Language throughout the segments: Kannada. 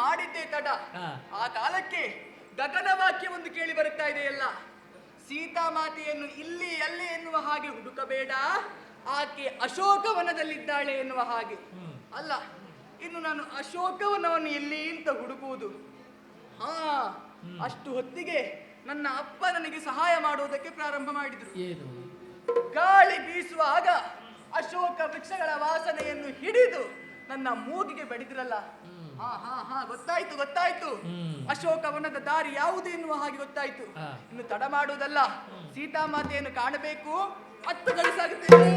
ಮಾಡಿದ್ದೇ ತಡ. ಆ ಕಾಲಕ್ಕೆ ಗಗನ ವಾಕ್ಯ ಒಂದು ಕೇಳಿ ಬರುತ್ತಾ ಇದೆಯಲ್ಲ, ಸೀತಾ ಮಾತೆಯನ್ನು ಇಲ್ಲಿ ಅಲ್ಲಿ ಎನ್ನುವ ಹಾಗೆ ಹುಡುಕಬೇಡ, ಆಕೆ ಅಶೋಕವನದಲ್ಲಿದ್ದಾಳೆ ಎನ್ನುವ ಹಾಗೆ. ಅಲ್ಲ, ಇನ್ನು ನಾನು ಅಶೋಕವನವನ್ನು ಎಲ್ಲಿ ಅಂತ ಹುಡುಕುವುದು? ಹಾ, ಅಷ್ಟು ಹೊತ್ತಿಗೆ ನನ್ನ ಅಪ್ಪ ನನಗೆ ಸಹಾಯ ಮಾಡುವುದಕ್ಕೆ ಪ್ರಾರಂಭ ಮಾಡಿದ್ರು. ಗಾಳಿ ಬೀಸುವಾಗ ಅಶೋಕ ವೃಕ್ಷಗಳ ವಾಸನೆಯನ್ನು ಹಿಡಿದು ನನ್ನ ಮೂಗಿಗೆ ಬಡಿದ್ರಲ್ಲ. ಹಾ ಹಾ ಹಾ, ಗೊತ್ತಾಯ್ತು ಗೊತ್ತಾಯ್ತು, ಅಶೋಕವನದ ದಾರಿ ಯಾವುದು ಎನ್ನುವ ಹಾಗೆ ಗೊತ್ತಾಯ್ತು. ಇನ್ನು ತಡ ಮಾಡುವುದಲ್ಲ, ಸೀತಾಮಾತೆಯನ್ನು ಕಾಣಬೇಕು, ಹತ್ತು ಗಳಿಸಾಗುತ್ತೇನೆ.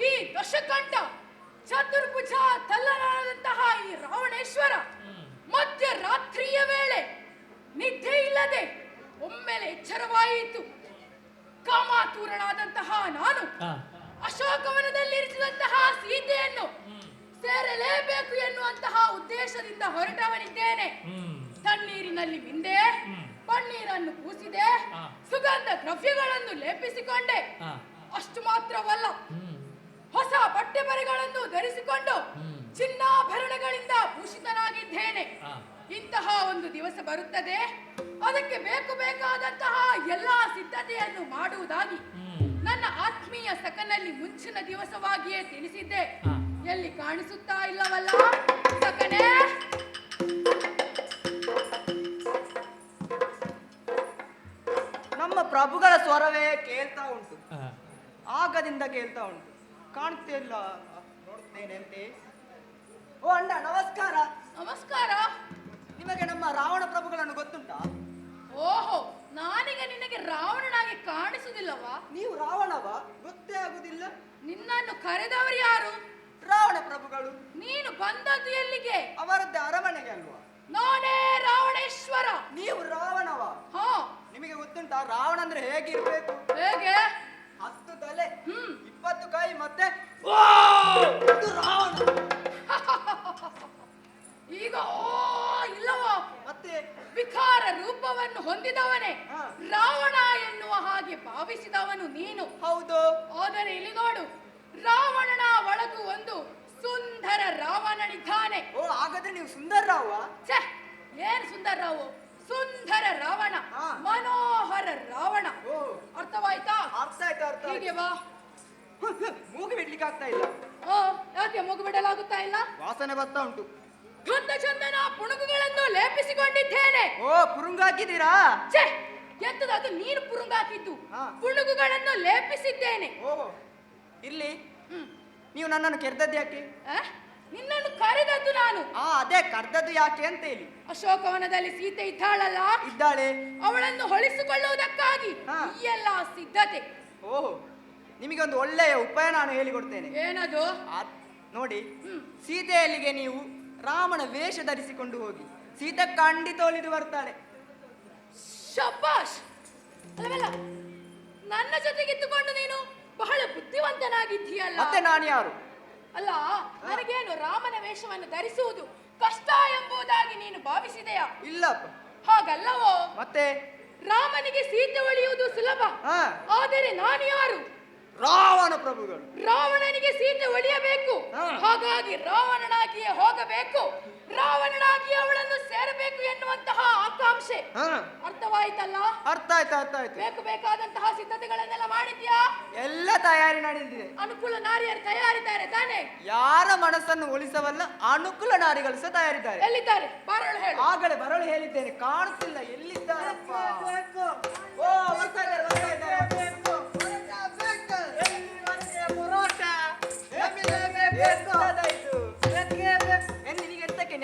ಈ ದಶಕಂಠ ಚತುರ್ಭುಜ ತಲ್ಲನಾದಂತಹ ಈ ರಾವಣೇಶ್ವರ ಮಧ್ಯರಾತ್ರಿಯ ವೇಳೆ ನಿದ್ದೆ ಇಲ್ಲದೆ ಒಮ್ಮೆಲೆ ಎಚ್ಚರವಾಯಿತು. ಕಾಮಾತುರನಾದಂತಹ ನಾನು ಅಶೋಕವನದಲ್ಲಿರಿಸಿದಂತಹ ಸೀತೆಯನ್ನು ಸೇರಲೇಬೇಕು ಎನ್ನುವಂತಹ ಉದ್ದೇಶದಿಂದ ಹೊರಟವನಿದ್ದೇನೆ. ತಣ್ಣೀರಿನಲ್ಲಿ ಮಿಂದೆ, ಪನ್ನೀರನ್ನು ಕೂಸಿದೆ, ಸುಗಂಧ ದ್ರವ್ಯಗಳನ್ನು ಲೇಪಿಸಿಕೊಂಡೆ. ಅಷ್ಟು ಮಾತ್ರವಲ್ಲ, ಹೊಸ ಬಟ್ಟೆ ಬರೆಗಳನ್ನು ಧರಿಸಿಕೊಂಡು ಚಿನ್ನಾಭರಣಗಳಿಂದ ಭೂಷಿತನಾಗಿದ್ದೇನೆ. ಇಂತಹ ಒಂದು ದಿವಸ ಬರುತ್ತದೆ, ಅದಕ್ಕೆ ಬೇಕಾದಂತಹ ಎಲ್ಲಾ ಸಿದ್ಧತೆಯನ್ನು ಮಾಡುವುದಾಗಿ ನನ್ನ ಆತ್ಮೀಯ ಸಖನಲ್ಲಿ ಮುಂಚಿನ ದಿವಸವಾಗಿಯೇ ತಿಳಿಸಿದ್ದೆ. ಎಲ್ಲಿ ಕಾಣಿಸುತ್ತಾ ಇಲ್ಲವಲ್ಲ ಸಖನೇ? ನಮ್ಮ ಪ್ರಭುಗಳ ಸ್ವರವೇ ಕೇಳ್ತಾ ಉಂಟು, ಆಗದಿಂದ ಕೇಳ್ತಾ ಉಂಟು, ಕಾಣ್ತಿಲ್ಲ. ನೋಡ್ತೇನೆ ಅಂತೆ. ಓ ಅಣ್ಣ, ನಮಸ್ಕಾರ. ನಮಸ್ಕಾರ. ನಿಮಗೆ ನಮ್ಮ ರಾವಣ ಪ್ರಭುಗಳನ್ನು ಗೊತ್ತುಂಟಾ? ಓಹೋ, ನಾನೀಗ ನಿನಗೆ ರಾವಣನಾಗಿ ಕಾಣಿಸುವುದಿಲ್ಲವಾ? ನೀವು ರಾವಣವಾ? ಗೊತ್ತೇ ಆಗುದಿಲ್ಲ. ನಿನ್ನನ್ನು ಕರೆದವರು ಯಾರು? ರಾವಣ ಪ್ರಭುಗಳು. ನೀನು ಬಂದದ್ದು ಎಲ್ಲಿಗೆ? ಅವರದ್ದೇ ಅರಮನೆಗೆ ಅಲ್ವಾ? ನಾನೇ ರಾವಣೇಶ್ವರ. ನೀವು ರಾವಣವಾ? ಹಾ. ನಿಮಗೆ ಗೊತ್ತುಂಟಾ ರಾವಣ ಅಂದ್ರೆ ಹೇಗಿರ್ಬೇಕು? ಹೇಗೆ? 10 ತಲೆ, 20 ಕೈ, ಮತ್ತೆ ರಾವಣ. ಈಗ ಇಲ್ಲವೋ? ಮತ್ತೆ ವಿಕಾರ ರೂಪವನ್ನು ಹೊಂದಿದವನೇ ರಾವಣ ಎನ್ನುವ ಹಾಗೆ ಭಾವಿಸಿದವನು ನೀನು. ಹೌದು. ಆದರೆ ಇಲ್ಲಿ ನೋಡು, ರಾವಣನ ಒಳಗೂ ಒಂದು ಸುಂದರ ರಾವಣನಿದ್ದಾನೆ. ಓ, ಹಾಗಾದ್ರೆ ನೀವು ಸುಂದರ ರಾವ? ಛೇ, ಏನ್ ಸುಂದರ ರಾವು? ಸುಂದರ ರಾವಣ, ಮನೋಹರ ರಾವಣ. ಅರ್ಥವಾಯ್ತಾ? ಅರ್ಥ ಆಯ್ತು, ಅರ್ಥ. ಹೀಗೆ ಬಾ. ಮೂಗು ಬಿಡ್ಲಿಕ್ಕೆ ಆಗ್ತಾ ಇಲ್ಲ. ಯಾಕೆ ಮೂಗು ಬಿಡಲಾಗುತ್ತಾ ಇಲ್ಲ? ವಾಸನೆ ಬರ್ತಾ ಉಂಟು. ಗಂಧ ಚಂದನ ಪುಣುಗುಗಳನ್ನು ಲೇಪಿಸಿಕೊಂಡಿದ್ದೇನೆ. ಓ, ಪುರುಂಗ ಹಾಕಿದ್ದೀರಾ? ಛೇ, ಎಂತದ ಅದು? ನೀನು ಪುರುಂಗ ಹಾಕಿದ್ದು. ಪುಣುಗುಗಳನ್ನು ಲೇಪಿಸಿದ್ದೇನೆ. ಓ, ಇಲ್ಲಿ ನೀವು ನನ್ನನ್ನು ಕೆರೆದದ್ದು ಯಾಕೆ? ನಿನ್ನನ್ನು ಕರೆದದ್ದು ನಾನು. ಅದೇ ಕರೆದದ್ದು ಯಾಕೆ ಅಂತ ಹೇಳಿ. ಅಶೋಕವನದಲ್ಲಿ ಸೀತೆ ಇದ್ದಾಳಲ್ಲ? ಇದ್ದಾಳೆ. ಅವಳನ್ನು ಹೊಳಿಸಿಕೊಳ್ಳುವುದಕ್ಕಾಗಿ ಈ ಎಲ್ಲ ಸಿದ್ಧತೆ. ಓಹೋ, ನಿಮಗೆ ಒಂದು ಒಳ್ಳೆಯ ಉಪಾಯ ನಾನು ಹೇಳಿಕೊಡ್ತೇನೆ. ಏನದು? ನೋಡಿ, ಸೀತೆಯಲ್ಲಿಗೆ ನೀವು ರಾಮನ ವೇಷ ಧರಿಸಿಕೊಂಡು ಹೋಗಿ, ಸೀತೆ ಖಂಡಿತ ಒಲಿದು ಬರ್ತಾಳೆ. ಶಬ್ಬಾಷ್. ಅಲ್ಲವಲ್ಲ, ನನ್ನ ಜೊತೆಗಿದ್ದುಕೊಂಡು ನೀನು ಬಹಳ ಬುದ್ಧಿವಂತನಾಗಿದ್ದೀಯಲ್ಲ. ಮತ್ತೆ ನಾನು ಯಾರು? ಅಲ್ಲ, ನನಗೇನು ರಾಮನ ವೇಷವನ್ನು ಧರಿಸುವುದು ಕಷ್ಟ ಎಂಬುದಾಗಿ ನೀನು ಭಾವಿಸಿದೆಯಾ? ಇಲ್ಲಪ್ಪ. ಹಾಗಲ್ಲವೋ? ಮತ್ತೆ ರಾಮನಿಗೆ ಸೀತೆ ಒಲಿಯುವುದು ಸುಲಭ. ಆದರೆ ನಾನು ಯಾರು? ರಾವಣ ಪ್ರಭುಗಳು. ರಾವಣನಿಗೆ ಸೀತೆ ಒಲಿಯಬೇಕು, ಹಾಗಾಗಿ ರಾವಣನಾಗಿಯೇ ಹೋಗಬೇಕು, ರಾವಣನಾಗಿ ಅವಳನ್ನು ಸೇರಬೇಕು ಎನ್ನುವಂತಹ ಆಕಾಂಕ್ಷೆ. ಅರ್ಥವಾಯ್ತಲ್ಲ? ಅರ್ಥ ಆಯ್ತು, ಅರ್ಥ ಆಯ್ತು. ಬೇಕಾದಂತಹ ಸಿದ್ಧತೆಗಳನ್ನೆಲ್ಲ ಮಾಡಿದ್ಯಾ? ಎಲ್ಲ ತಯಾರಿ ನಡೆದಿದೆ. ಅನುಕೂಲ ನಾರಿಯರು ತಯಾರಿದ್ದಾರೆ ತಾನೆ? ಯಾರ ಮನಸ್ಸನ್ನು ಒಲಿಸವಲ್ಲ ಅನುಕೂಲ ನಾರಿಗಳು ಸಹ ತಯಾರಿದ್ದಾರೆ. ಎಲ್ಲಿದ್ದಾರೆ? ಬರಳು ಹೇಳು. ಆಗಲೇ ಬರಳು ಹೇಳಿದ್ದೇನೆ, ಕಾಣುತ್ತಿಲ್ಲ. ಎಲ್ಲಿದ್ದಾರಪ್ಪ? ಓ, ಬರ್ತಾ ಇದ್ದಾರೆ, ಬರ್ತಾ ಇದ್ದಾರೆ. ಪರೋಟ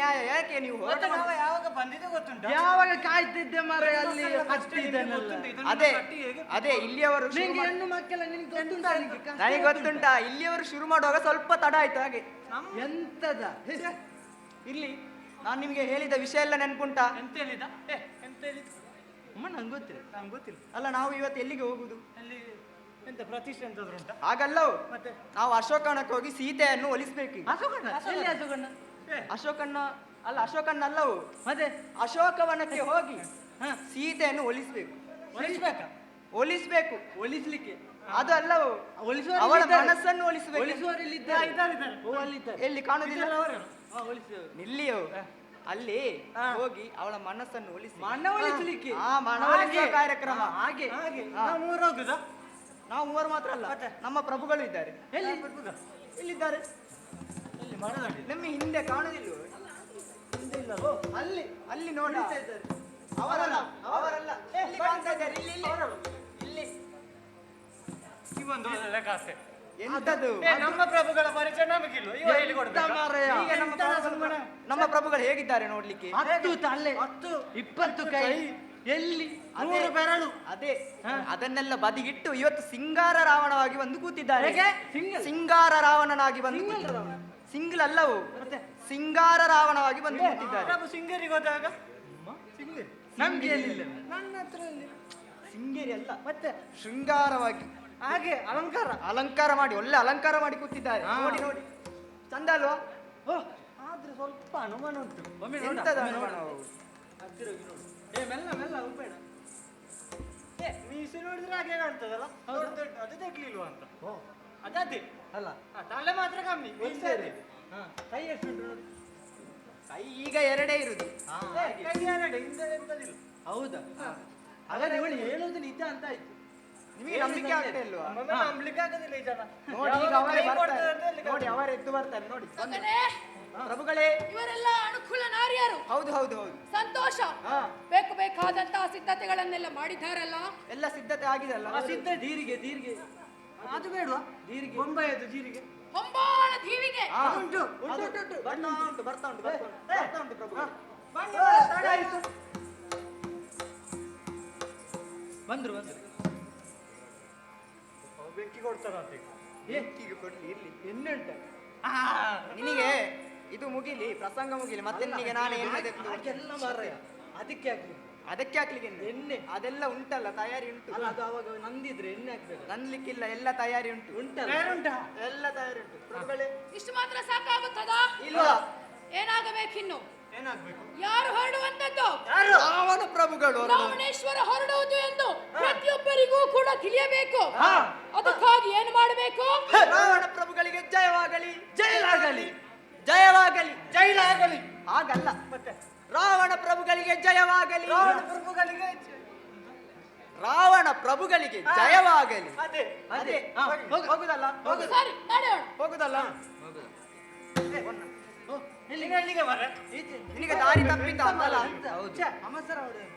ನ್ಯಾಯ ಯಾಕೆ ನೀವು ಹೋರಾಟ ಮತ್ತೆ ಮಾಡಿ- ನಾವು ಯಾವಾಗ ಬಂದಿದ್ದು ಗೊತ್ತುಂಟಾ? ಯಾವಾಗ ಕಾಯ್ತಿದ್ದೆ ಮಾರೆ ಅಲ್ಲಿ ಹೆಣ್ಣು ಮಕ್ಕಳ ಕಟ್ಟಿ ಕಷ್ಟ ಇದನ್ನೆಲ್ಲ. ಗೊತ್ತುಂಟು, ಇದನ್ನು ಅದೇ ಕಟ್ಟಿ ಹೇಗೆ ಅದೇ ಇಲ್ಲಿಯವರು ಶುರು ನಿಂಗೆ ಮಾಡಿ- ಹೆಣ್ಣು ಮಕ್ಕಳ ನಿನ್ಗೆ ಗೊತ್ತುಂಟಾ ನಿಂಗೆ ಕಷ್ಟ ನನಗೆ ಗೊತ್ತುಂಟಾ ಇಲ್ಲಿಯವರು ಶುರು ಮಾಡುವಾಗ ಸ್ವಲ್ಪ ತಡ ಆಯ್ತು ಹಾಗೆ ಎಂತದ ಇಲ್ಲಿ ನಾನು ನಿಮಗೆ ಹೇಳಿದ ವಿಷಯ ಎಲ್ಲ ನೆನ್ಪುಂಟಾ? ಎಂತ ಹೇಳಿದ? ಎಂತ ಹೇಳಿದ? ಅಮ್ಮ ನಂಗೆ ಗೊತ್ತಿಲ್ಲ. ನಂಗೆ ಗೊತ್ತಿಲ್ಲ. ಅಲ್ಲ ನಾವು ಇವತ್ತು ಎಲ್ಲಿಗೆ ಹೋಗುದು? ಅಲ್ಲಿ ಎಂತ ಪ್ರತಿಷ್ಠೆ ಎಂತಾದ್ರು ಉಂಟಾ? ಹಾಗಲ್ಲವು ಮತ್ತೆ ನಾವು ಅಶೋಕನಕ್ಕೆ ಹೋಗಿ ಸೀತೆಯನ್ನು ಒಲಿಸ್ಬೇಕು ಈಗ. ಅಶೋಕಣ್ಣ ಎಲ್ಲಿ ಅಶೋಕಣ್ಣ? ಅಶೋಕನ್ನ ಅಲ್ಲ ಅಶೋಕನ್ನ ಅಲ್ಲವು ಮತ್ತೆ ಅಶೋಕವನಕ್ಕೆ ಹೋಗಿ ಸೀತೆಯನ್ನು ಒಲಿಸ್ಬೇಕು. ಒಲಿಸ್ಬೇಕಾ? ಒಲಿಸ್ಬೇಕು ಒಲಿಸ್ಲಿಕ್ಕೆ ಅದು ಅಲ್ಲವು ಒಲಿಸುವವರು ಅವಳ ಇಲ್ಲಿದ್ದಾರೆ. ಮನಸ್ಸನ್ನು ಒಲಿಸ್ಬೇಕು. ಒಲಿಸುವವರು ಇಲ್ಲಿ ಇದ್ದಾರೆ. ಇದ್ದಾರೆ. ಓ ಅಲ್ಲಿದ್ದಾರೆ. ಎಲ್ಲಿ ಕಾಣುದಿಲ್ಲ? ಇದೆಲ್ಲ ಅವರೇ. ಒಲಿಸುವವರು. ನಿಲ್ಲಿಯೋ ಅಲ್ಲಿ ಹೋಗಿ ಅವಳ ಮನಸ್ಸನ್ನು ಒಲಿಸಿ ಮನ ಒಲಿಸ್ಲಿಕ್ಕೆ. ಮನವೊಲಿಸುವ ಹಾಗೆ. ಕಾರ್ಯಕ್ರಮ. ಹಾಗೆ ಹಾಗೆ ಹಾ. ನಾವು ಮೂರು ಹೋಗುದಾ? ನಾವು ಮೂವರು ಮಾತ್ರ ಅಲ್ಲ ಮತ್ತೆ? ನಮ್ಮ ಪ್ರಭುಗಳು ಇದ್ದಾರೆ. ಎಲ್ಲಿ? ಇಲ್ಲಿದ್ದಾರೆ ಇಲ್ಲಿ ಮರದಲ್ಲಿ. ನಮ್ಮ ಹಿಂದೆ ಕಾಣುದಿಲ್ವೋ? ಹಿಂದೆ ಇಲ್ಲವೋ? ಅಲ್ಲಿ ಅಲ್ಲಿ ನೋಡ ಅವರಲ್ಲ ಅವರಲ್ಲ ಇಲ್ಲಿ ಕಾಣ್ತಾ ಇದ್ದಾರೆ. ಇಲ್ಲಿ ಇಲ್ಲಿ ಇಲ್ಲಿ ಇವೊಂದು ಒಳ್ಳೆ ಕಥೆ. ಎಂತದು? ನಮ್ಮ ಪ್ರಭುಗಳ ಪರಿಚಯ ನಮಗಿಲ್ವ? ಇವ ಹೇಳಿ ಕೊಡ್ಬೇಕಾ? ಮಾರಾಯ. ಈಗ ನಮ್ಮ ಪ್ರಭುಗಳು ಹೇಗಿದ್ದಾರೆ ನೋಡ್ಲಿಕ್ಕೆ? 10 ತಲೆ 10 20 ಕೈ ಎಲ್ಲಿ? ಅದೇ 100 ಬೆರಳು. ಅದೇ ಅದನ್ನೆಲ್ಲ ಬದಿಗಿಟ್ಟು ಇವತ್ತು ಸಿಂಗಾರ ರಾವಣವಾಗಿ ಬಂದು ಕೂತಿದ್ದಾರೆ. ಹೇಗೆ? ಸಿಂಗಲ್? ಸಿಂಗಾರ ರಾವಣನಾಗಿ ಬಂದು ಸಿಂಗಲ್ ಕೂತಿದ್ದಾರೆ. ರಾವಣ? ಸಿಂಗಲ್ ಅಲ್ಲವು ಸಿಂಗಾರ ರಾವಣವಾಗಿ ಬಂದು ಕೂತಿದ್ದಾರೆ. ಪ್ರಭು ಸಿಂಗರಿಗೆ ಹೋದಾಗ ಸಿಂಗರಿ ನಮ್ಗೆ ಎಲ್ಲಿಲ್ಲ. ನನ್ನ ಹತ್ರ ಇಲ್ಲಿ. ಸಿಂಗೇರಿ ಅಲ್ಲ ಮತ್ತೆ ಶೃಂಗಾರವಾಗಿ ಹಾಗೆ ಅಲಂಕಾರ. ಅಲಂಕಾರ ಮಾಡಿ ಒಳ್ಳೆ ಅಲಂಕಾರ ಮಾಡಿ ಕೂತಿದ್ದಾರೆ. ನೋಡಿ ನೋಡಿ ಚಂದ ಅಲ್ವಾ? ಓ, ಆದ್ರೆ ಸ್ವಲ್ಪ ಅನುಮಾನ ಉಂಟು. ಒಮ್ಮೆ ನೋಡ, ಎಂತದ ಒಮ್ಮೆ ನೋಡ. ಅನುಮಾನ? ಹತ್ತಿರ ಹೋಗಿ ನೋಡು. ಮೆಲ್ಲ ಮೆಲ್ಲ ಹೋಗ್ಬೇಡ. ಮೀಸೆ ನೋಡಿದ್ರೆ ಹಾಗೆ ಕಾಣ್ತದಲ್ಲ? ದೊಡ್ಡ ದೊಡ್ಡ ಅದು ತೆಗ್ಲಿಲ್ವಾ ಅಂತ. ಓ ಅದೇ ಅಲ್ಲ ತಲೆ ಮಾತ್ರ ಕಮ್ಮಿ. ಮೀಸೆ ಇದೆ. ಕೈ ಎಷ್ಟು ಉಂಟು ನೋಡು. ಕೈ ಈಗ ಎರಡೇ ಇರುದು. ಕೈ ಎರಡು, ಹಿಂದೆ ಎಂತದಿಲ್ಲ. ಹೌದಾ? ಹಾಗಾದ್ರೆ ಇವಳು ಹೇಳೋದು ನಿಜ ಅಂತ ಆಯ್ತು. ನಿಮಗೆ ನಂಬಿಕೆ ಆಗ್ತಾ ಇಲ್ವಾ? ಒಮ್ಮೊಮ್ಮೆ ನಂಬ್ಲಿಕ್ಕೆ ಆಗೋದಿಲ್ಲ ಈ ಜನ. ನೋಡಿ ಈಗ ಯಾವಾಗ ಅವರೇ ಕೈ ಕೊಡ್ತಾರೆ ಬರ್ತಾರೆ. ಅಂತ ಹೇಳಿ ನೋಡಿ ಅವರೇ ಎದ್ದು ಬರ್ತಾರೆ ನೋಡಿ. ಮಗನೇ, ಪ್ರಭುಗಳೇ ಇವರೆಲ್ಲ ಅನುಕೂಲ ನಾರಿಯರು. ಹೌದು ಹೌದು ಹೌದು ಸಂತೋಷ. ಹಾ ಬೇಕಾದಂತಹ ಸಿದ್ಧತೆಗಳನ್ನೆಲ್ಲ ಮಾಡಿದ್ದಾರಲ್ಲ. ಎಲ್ಲ ಸಿದ್ಧತೆ ಆಗಿದೆ ಅಲ್ಲ? ಸಿದ್ಧ ದೀರಿಗೆ ದೀರಿಗೆ ಅದು ಬೇಡವಾ? ದೀರಿಗೆ ಬೊಂಬಾಯಿದು ಜೀರಿಗೆ ಹೊಂಬಾಳ ದೀವಿಗೆ. ಹಾ. ಉಂಟು. ಅದು ಬರ್ತಾ ಉಂಟು ಬರ್ತಾ ಉಂಟು ಬರ್ತಾ ಉಂಟು ಪ್ರಭುಗಳೇ. ಬನ್ನಿ, ತಡ ಆಯ್ತು. ಬಂದ್ರು ಬೆಂಕಿ ಕೊಡ್ತಾರಂತ ಈಗ. ಈಗ ಕೊಡ್ಲಿ ಇರ್ಲಿ. ಎಣ್ಣೆ ಉಂಟ ನಿನಗೆ ಇದು ಮುಗಿಲಿ ಪ್ರಸಂಗ ಮುಗಿಲಿ ಮತ್ತೆ ನಿನಗೆ ನಾನು ಎಣ್ಣೆ ತೆಗೆದು ಹಾಗೆಲ್ಲ ಮಾರಾಯ. ಅದಕ್ಕೆ ಹಾಕ್ಲಿ. ಅದಕ್ಕೆ ಹಾಕ್ಲಿಕ್ಕೆ ಎಣ್ಣೆ ಅದೆಲ್ಲ ಉಂಟಲ್ಲ ತಯಾರಿ ಉಂಟು. ಅಲ್ಲ ಅದು ಅವಾಗ ನಂದಿದ್ರೆ ಎಣ್ಣೆ ಹಾಕ್ಬೇಕು. ನನ್ಲಿಕ್ಕಿಲ್ಲ ಎಲ್ಲ ತಯಾರಿ ಉಂಟು. ಉಂಟಲ್ಲ? ಬೇರುಂಟಾ? ಎಲ್ಲ ತಯಾರಿ ಉಂಟು ಪ್ರಭುಗಳೇ. ಇಷ್ಟು ಮಾತ್ರ ಸಾಕಾಗುತ್ತದಾ? ಇಲ್ವಾ? ಏನಾಗಬೇಕಿನ್ನು? ಏನಾಗ್ಬೇಕು? ಯಾರು ಹೊರಡುವಂತದ್ದು? ರಾವಣ ಪ್ರಭುಗಳು ಹೊರಡು. ರಾವಣೇಶ್ವರ ಹೊರಡುವುದು ಎಂದು ಪ್ರತಿಯೊಬ್ಬರಿಗೂ ಕೂಡ ತಿಳಿಯಬೇಕು. ಅದಕ್ಕಾಗಿ ಏನು ಮಾಡಬೇಕು? ರಾವಣ ಪ್ರಭುಗಳಿಗೆ ಜಯವಾಗಲಿ ಜೈಲಾಗಲಿ. ಜಯವಾಗಲಿ ಜೈಲಾಗಲಿ. ಹಾಗಲ್ಲ ಮತ್ತೆ ರಾವಣ ಪ್ರಭುಗಳಿಗೆ ಜಯವಾಗಲಿ. ರಾವಣ ಪ್ರಭುಗಳಿಗೆ ರಾವಣ ಪ್ರಭುಗಳಿಗೆ ಜಯವಾಗಲಿ. ಅದೇ ಅದೇ ಹೋಗು. ಹೋಗುದಲ್ಲ ಹೋಗುದು ಸರಿ, ನಡೆಯೋಣ. ಹೋಗುದಲ್ಲ. ಎಲ್ಲಿಗೆ ಬರ? ನಿನಗೆ ದಾರಿ ತಪ್ಪಿದ್ದ ಅಂತಲ್ಲ? ಹೌದು. ಅಮಸರ ಹೊಡೆಯೋದು.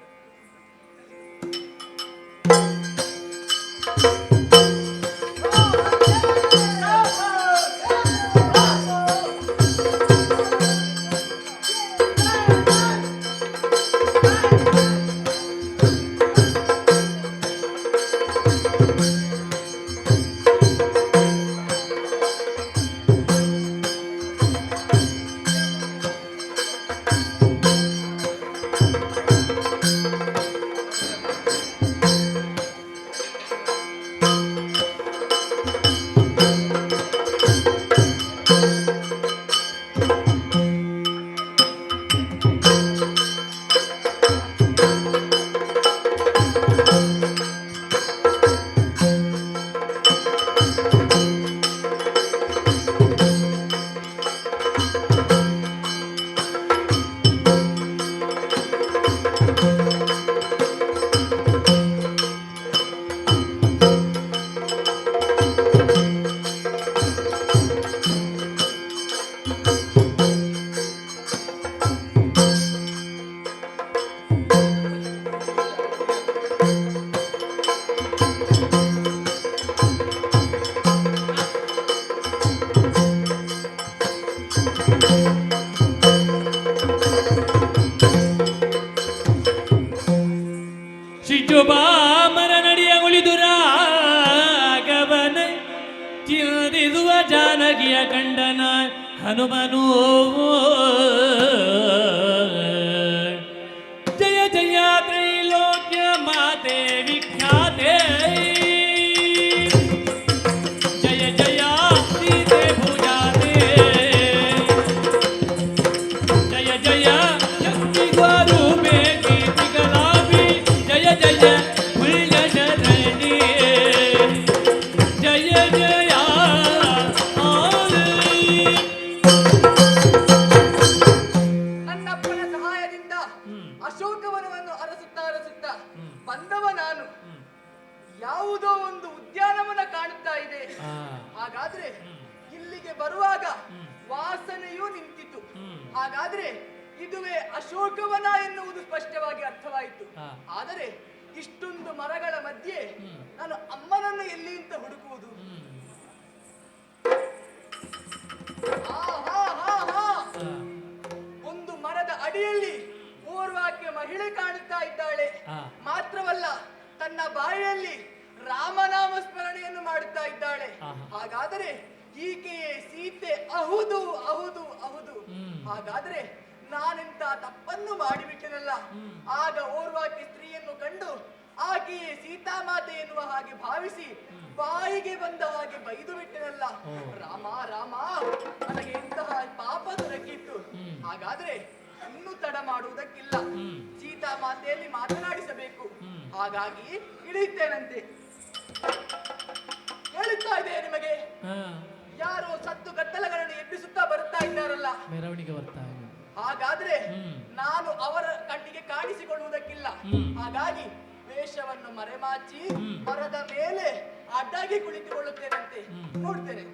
ಜಾನಕಿಯ ಕಂಡನ ಹನುಮನು ಜಯ ಜಯ ತ್ರೈಲೋಕ್ಯ ಮಾತೆ ವಿಖ್ಯಾತೆ ಜಯ ಜಯ ಸೀತೆ ಭುಜಾತೆ ಜಯ ಜಯ ಶಕ್ತಿ ಸ್ವರೂಪೆ ಕೀರ್ತಿ ಕಲಾಪಿ ಜಯ ಜಯ ಉಳ್ಳ ಶರಣಿ ಜಯ ಜಯ ನನ್ನಪ್ಪನ ಸಹಾಯದಿಂದ ಅಶೋಕವನವನ್ನು ಅರಸುತ್ತಾ ಬಂದವ ನಾನು. ಯಾವುದೋ ಒಂದು ಉದ್ಯಾನವನ ಕಾಣುತ್ತಾ ಇದೆ. ಹಾಗಾದ್ರೆ ಇಲ್ಲಿಗೆ ಬರುವಾಗ ವಾಸನೆಯೂ ನಿಂತಿತು. ಹಾಗಾದ್ರೆ ಇದುವೇ ಅಶೋಕವನ ಎನ್ನುವುದು ಸ್ಪಷ್ಟವಾಗಿ ಅರ್ಥವಾಯಿತು. ಆದರೆ ಇಷ್ಟೊಂದು ಮರಗಳ ಮಧ್ಯೆ ನಾನು ಅಮ್ಮನನ್ನು ಎಲ್ಲಿ ಅಂತ ಹುಡುಕುವುದು? ಒಂದು ಮರದ ಅಡಿಯಲ್ಲಿ ಓರ್ವಾಕ್ಯ ಮಹಿಳೆ ಕಾಣುತ್ತಾ ಇದ್ದಾಳೆ. ಮಾತ್ರವಲ್ಲ, ತನ್ನ ಬಾಯಿಯಲ್ಲಿ ರಾಮನಾಮ ಸ್ಮರಣೆಯನ್ನು ಮಾಡುತ್ತಾ ಇದ್ದಾಳೆ. ಹಾಗಾದರೆ ಈಕೆಯೇ ಸೀತೆ. ಅಹುದು ಅಹುದು ಅಹುದು. ಹಾಗಾದ್ರೆ ನಾನೆಂತ ತಪ್ಪನ್ನು ಮಾಡಿಬಿಟ್ಟೆನಲ್ಲ. ಆಗ ಓರ್ವಾಕ್ಯ ಸ್ತ್ರೀಯನ್ನು ಕಂಡು ಆಕೆಯೇ ಸೀತಾಮಾತೆ ಎನ್ನುವ ಹಾಗೆ ಭಾವಿಸಿ ಬಾಯಿಗೆ ಬಂದ ಹಾಗೆ ಬೈದು ಬಿಟ್ಟೆನಲ್ಲ. ರಾಮ ರಾಮ, ನನಗೆ ಎಂತಹ ಪಾಪ ದೊರಕಿತ್ತು. ಹಾಗಾದ್ರೆ ಇನ್ನೂ ತಡ ಮಾಡುವುದಕ್ಕಿಲ್ಲ. ಸೀತಾಮಾತೆಯಲ್ಲಿ ಮಾತನಾಡಿಸಬೇಕು. ಹಾಗಾಗಿ ಇಳಿಯುತ್ತೇನಂತೆ. ಹೇಳುತ್ತಾ ಇದೆ ನಿಮಗೆ, ಯಾರೋ ಸತ್ತು ಕತ್ತಲಗಳನ್ನು ಎಬ್ಬಿಸುತ್ತಾ ಬರುತ್ತಾ ಇದ್ದಾರಲ್ಲ, ಮೆರವಣಿಗೆ ಬರ್ತಾ ಇದೆ. ಹಾಗಾದ್ರೆ ನಾನು ಅವರ ಕಣ್ಣಿಗೆ ಕಾಣಿಸಿಕೊಳ್ಳುವುದಕ್ಕಿಲ್ಲ. ಹಾಗಾಗಿ ವೇಷವನ್ನು ಮರೆಮಾಚಿ ಮರದ ಮೇಲೆ ಅಡ್ಡಾಗಿ ಕುಳಿತುಕೊಳ್ಳುತ್ತೇನಂತೆ. ನೋಡ್ತೇನೆ.